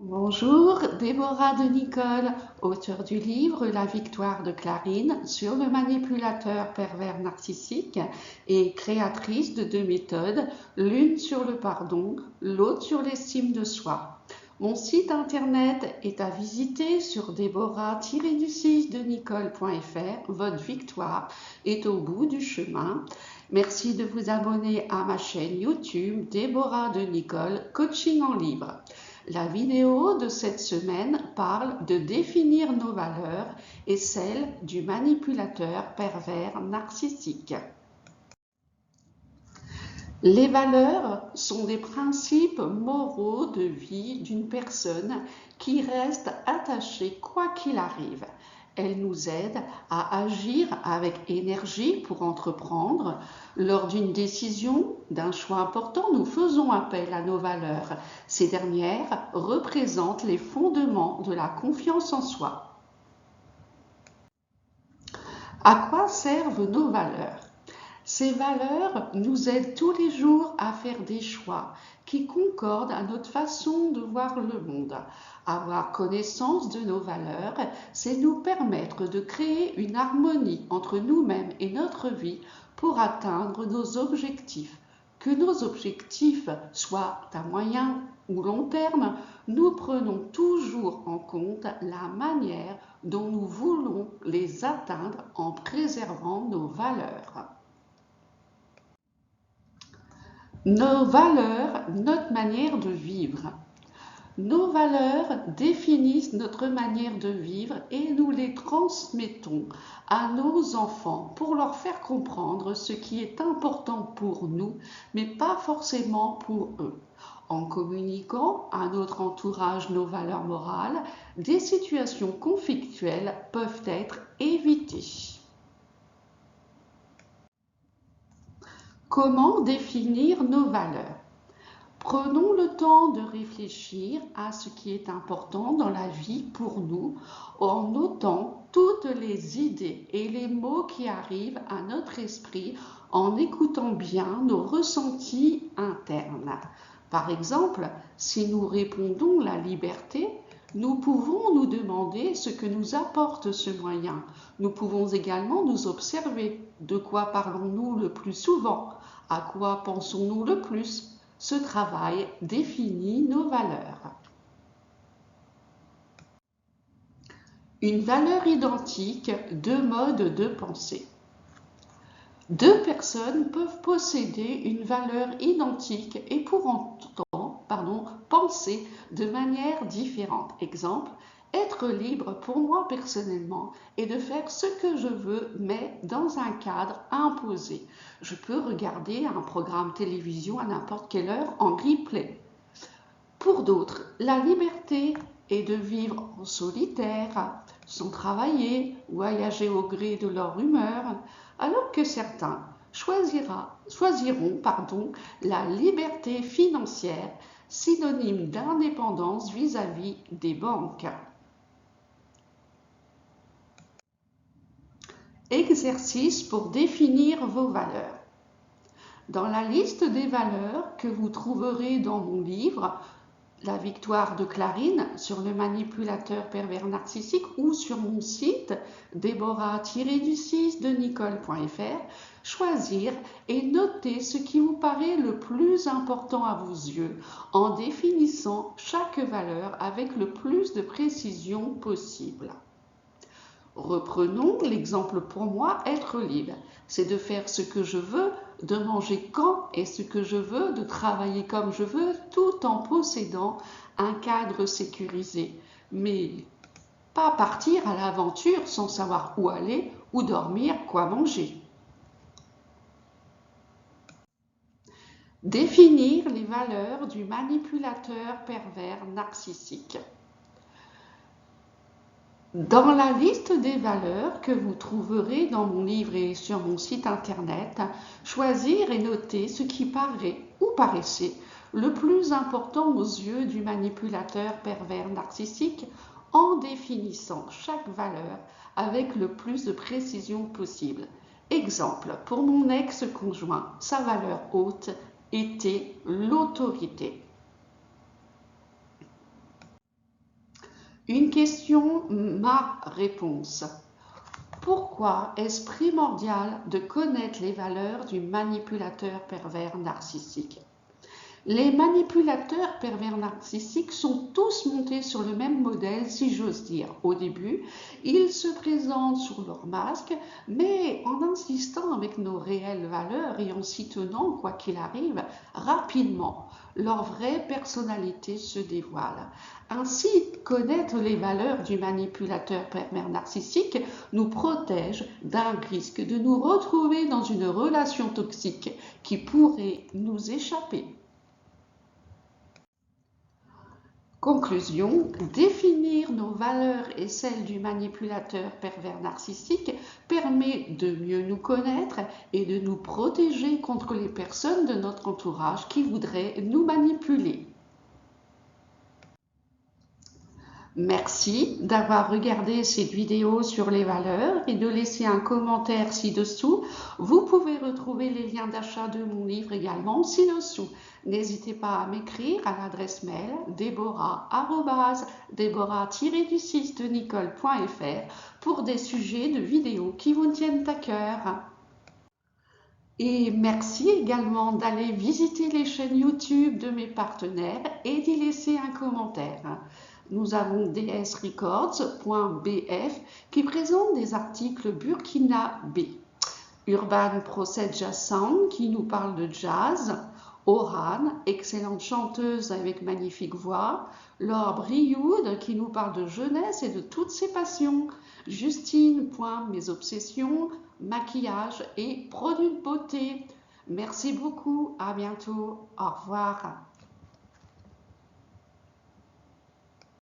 Bonjour, Déborah de Nicole, auteure du livre La victoire de Clarine sur le manipulateur pervers narcissique et créatrice de deux méthodes, l'une sur le pardon, l'autre sur l'estime de soi. Mon site internet est à visiter sur déborah-de-nicole.fr. Votre victoire est au bout du chemin. Merci de vous abonner à ma chaîne YouTube Déborah de Nicole, coaching en livre. La vidéo de cette semaine parle de définir nos valeurs et celles du manipulateur pervers narcissique. Les valeurs sont des principes moraux de vie d'une personne qui reste attachée quoi qu'il arrive. Elles nous aident à agir avec énergie pour entreprendre. Lors d'une décision, d'un choix important, nous faisons appel à nos valeurs. Ces dernières représentent les fondements de la confiance en soi. À quoi servent nos valeurs ? Ces valeurs nous aident tous les jours à faire des choix qui concordent à notre façon de voir le monde. Avoir connaissance de nos valeurs, c'est nous permettre de créer une harmonie entre nous-mêmes et notre vie pour atteindre nos objectifs. Que nos objectifs soient à moyen ou long terme, nous prenons toujours en compte la manière dont nous voulons les atteindre en préservant nos valeurs. Nos valeurs, notre manière de vivre. Nos valeurs définissent notre manière de vivre et nous les transmettons à nos enfants pour leur faire comprendre ce qui est important pour nous, mais pas forcément pour eux. En communiquant à notre entourage nos valeurs morales, des situations conflictuelles peuvent être évitées. Comment définir nos valeurs ? Prenons le temps de réfléchir à ce qui est important dans la vie pour nous en notant toutes les idées et les mots qui arrivent à notre esprit en écoutant bien nos ressentis internes. Par exemple, si nous répondons la liberté, nous pouvons nous demander ce que nous apporte ce moyen. Nous pouvons également nous observer. De quoi parlons-nous le plus souvent ? À quoi pensons-nous le plus ? Ce travail définit nos valeurs. Une valeur identique, deux modes de pensée. Deux personnes peuvent posséder une valeur identique et pour autant penser de manière différente. Exemple, être libre pour moi personnellement est de faire ce que je veux, mais dans un cadre imposé. Je peux regarder un programme télévision à n'importe quelle heure en replay. Pour d'autres, la liberté est de vivre en solitaire, sans travailler, voyager au gré de leur humeur, alors que certains choisiront la liberté financière, synonyme d'indépendance vis-à-vis des banques. Exercice pour définir vos valeurs. Dans la liste des valeurs que vous trouverez dans mon livre, La victoire de Clarine sur le manipulateur pervers narcissique ou sur mon site déborah-de-nicole.fr, choisir et noter ce qui vous paraît le plus important à vos yeux en définissant chaque valeur avec le plus de précision possible. Reprenons l'exemple pour moi, être libre. C'est de faire ce que je veux, de manger quand et ce que je veux, de travailler comme je veux, tout en possédant un cadre sécurisé. Mais pas partir à l'aventure sans savoir où aller, où dormir, quoi manger. Définir les valeurs du manipulateur pervers narcissique. Dans la liste des valeurs que vous trouverez dans mon livre et sur mon site internet, choisir et noter ce qui paraît ou paraissait le plus important aux yeux du manipulateur pervers narcissique en définissant chaque valeur avec le plus de précision possible. Exemple, pour mon ex-conjoint, sa valeur haute était l'autorité. Une question, ma réponse. Pourquoi est-ce primordial de connaître les valeurs du manipulateur pervers narcissique? Les manipulateurs pervers narcissiques sont tous montés sur le même modèle, si j'ose dire. Au début, ils se présentent sous leur masque, mais en insistant avec nos réelles valeurs et en s'y tenant, quoi qu'il arrive, rapidement, leur vraie personnalité se dévoile. Ainsi, connaître les valeurs du manipulateur pervers narcissique nous protège d'un risque de nous retrouver dans une relation toxique qui pourrait nous échapper. Conclusion, définir nos valeurs et celles du manipulateur pervers narcissique permet de mieux nous connaître et de nous protéger contre les personnes de notre entourage qui voudraient nous manipuler. Merci d'avoir regardé cette vidéo sur les valeurs et de laisser un commentaire ci-dessous. Vous pouvez retrouver les liens d'achat de mon livre également ci-dessous. N'hésitez pas à m'écrire à l'adresse mail deborah-du6de-nicole.fr pour des sujets de vidéos qui vous tiennent à cœur. Et merci également d'aller visiter les chaînes YouTube de mes partenaires et d'y laisser un commentaire. Nous avons dsrecords.bf qui présente des articles burkinabé. Urban Procedja Sound qui nous parle de jazz. Oran, excellente chanteuse avec magnifique voix. Laure Brioude qui nous parle de jeunesse et de toutes ses passions. Justine, mes obsessions, maquillage et produits de beauté. Merci beaucoup, à bientôt, au revoir.